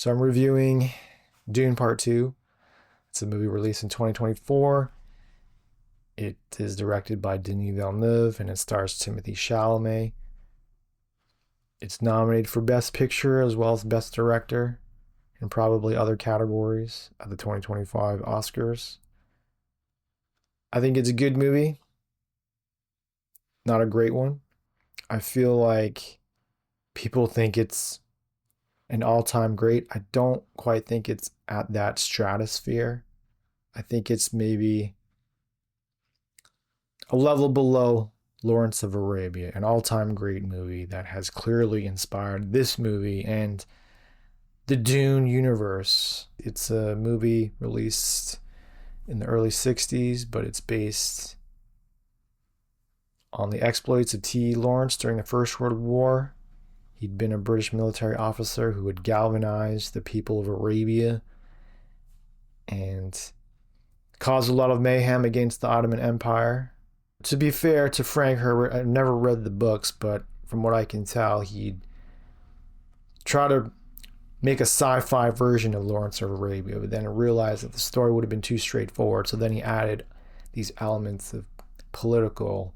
So I'm reviewing Dune Part 2. It's a movie released in 2024. It is directed by Denis Villeneuve and it stars Timothee Chalamet. It's nominated for Best Picture as well as Best Director and probably other categories at the 2025 Oscars. I think it's a good movie. Not a great one. I feel like people think it's an all-time great. I don't quite think it's at that stratosphere. I think it's maybe a level below Lawrence of Arabia, an all-time great movie that has clearly inspired this movie and the Dune universe. It's a movie released in the early 60s, but it's based on the exploits of T. Lawrence during the First World War. He'd been a British military officer who had galvanized the people of Arabia and caused a lot of mayhem against the Ottoman Empire. To be fair to Frank Herbert, I've never read the books, but from what I can tell, he'd try to make a sci-fi version of Lawrence of Arabia, but then realized that the story would have been too straightforward, so then he added these elements of political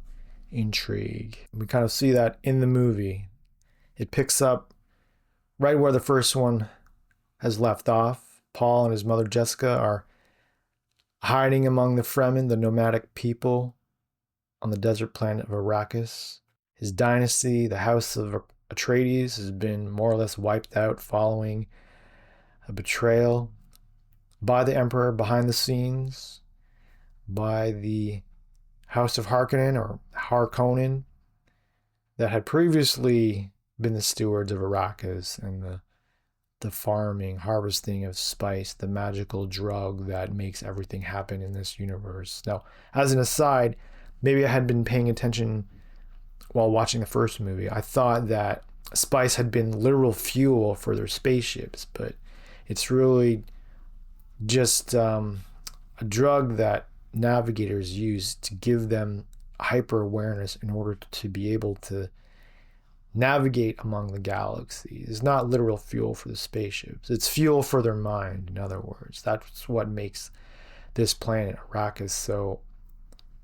intrigue. We kind of see that in the movie. It picks up right where the first one has left off. Paul and his mother Jessica are hiding among the Fremen, the nomadic people on the desert planet of Arrakis. His dynasty, the House of Atreides, has been more or less wiped out following a betrayal by the Emperor behind the scenes, by the House of Harkonnen or Harkonnen that had previously been the stewards of Arrakis and the farming, harvesting of spice, the magical drug that makes everything happen in this universe. Now, as an aside, maybe I had been paying attention while watching the first movie. I thought that spice had been literal fuel for their spaceships, but it's really just a drug that navigators use to give them hyper awareness in order to be able to navigate among the galaxies. It's not literal fuel for the spaceships. It's fuel for their mind, in other words. That's what makes this planet, Arrakis, so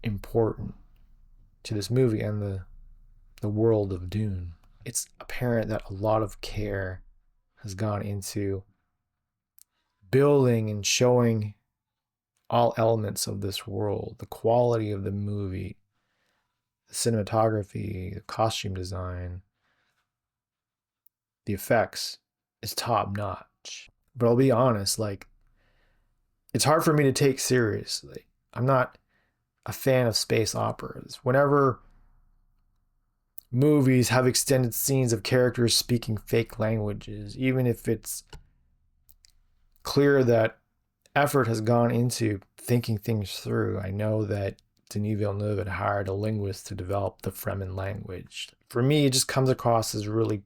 important to this movie and the world of Dune. It's apparent that a lot of care has gone into building and showing all elements of this world, the quality of the movie, the cinematography, the costume design, the effects is top notch. But I'll be honest, it's hard for me to take seriously. I'm not a fan of space operas. Whenever movies have extended scenes of characters speaking fake languages, even if it's clear that effort has gone into thinking things through. I know that Denis Villeneuve had hired a linguist to develop the Fremen language. For me, it just comes across as really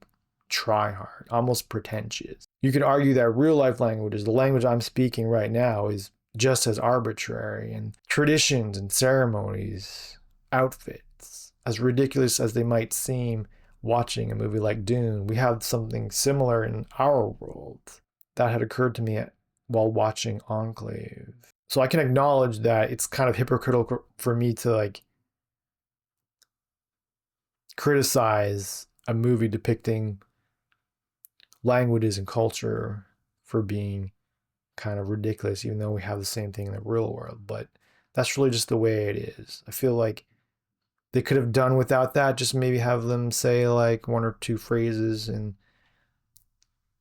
try-hard, almost pretentious. You could argue that real-life languages, the language I'm speaking right now, is just as arbitrary, and traditions and ceremonies, outfits, as ridiculous as they might seem watching a movie like Dune, we have something similar in our world. That had occurred to me while watching Enclave. So I can acknowledge that it's kind of hypocritical for me to criticize a movie depicting languages and culture for being kind of ridiculous, even though we have the same thing in the real world. But that's really just the way it is. I feel like they could have done without that, just maybe have them say one or two phrases in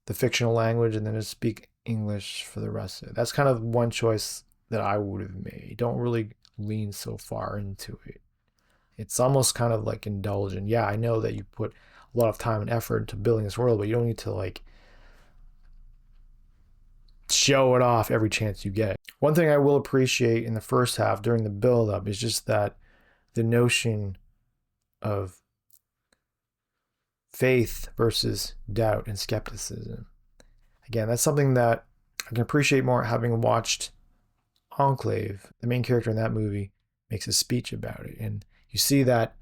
the fictional language and then just speak English for the rest of it. That's kind of one choice that I would have made. Don't really lean so far into it. It's almost kind of indulgent. Yeah, I know that you put a lot of time and effort into building this world, but you don't need to show it off every chance you get. One thing I will appreciate in the first half during the build-up is just that the notion of faith versus doubt and skepticism. Again, that's something that I can appreciate more having watched Enclave. The main character in that movie makes a speech about it, and you see that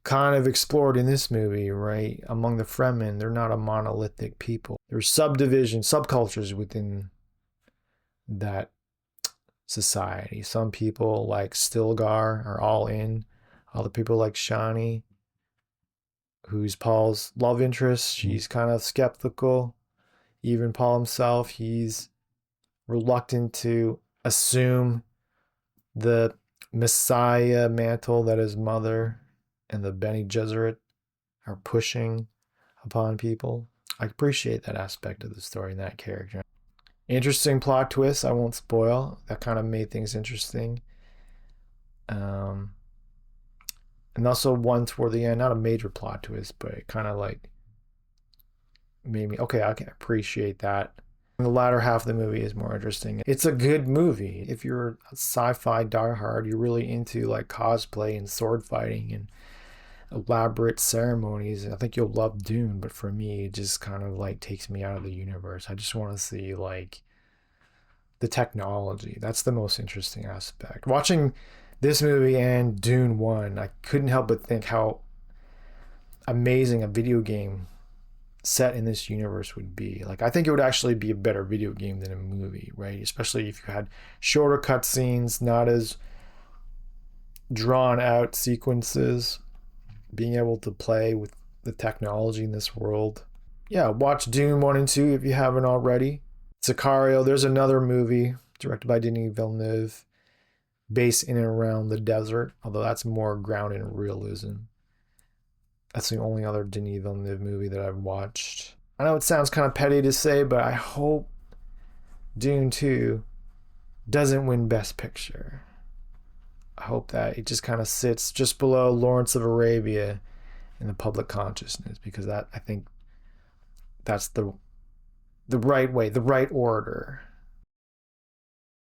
kind of explored in this movie, right? Among the Fremen, they're not a monolithic people. There's subdivisions, subcultures within that society. Some people like Stilgar are all in. Other people like Shani, who's Paul's love interest, she's kind of skeptical. Even Paul himself, he's reluctant to assume the Messiah mantle that his mother and the Bene Gesserit are pushing upon people. I appreciate that aspect of the story and that character. Interesting plot twist. I won't spoil. That kind of made things interesting. And also one toward the end, not a major plot twist, but it kind of like made me, okay, I can appreciate that. And the latter half of the movie is more interesting. It's a good movie. If you're a sci-fi diehard, you're really into like cosplay and sword fighting and elaborate ceremonies, I think you'll love Dune. But for me, it just kind of like takes me out of the universe. I just want to see like the technology. That's the most interesting aspect. Watching this movie and Dune 1, I couldn't help but think how amazing a video game set in this universe would be. Like, I think it would actually be a better video game than a movie, right? Especially if you had shorter cutscenes, not as drawn out sequences, being able to play with the technology in this world. Yeah, watch Dune 1 and 2 if you haven't already. Sicario, there's another movie directed by Denis Villeneuve based in and around the desert, although that's more grounded in realism. That's the only other Denis Villeneuve movie that I've watched. I know it sounds kind of petty to say, but I hope Dune 2 doesn't win Best Picture. I hope that it just kind of sits just below Lawrence of Arabia in the public consciousness, because that, I think that's the right way, the right order.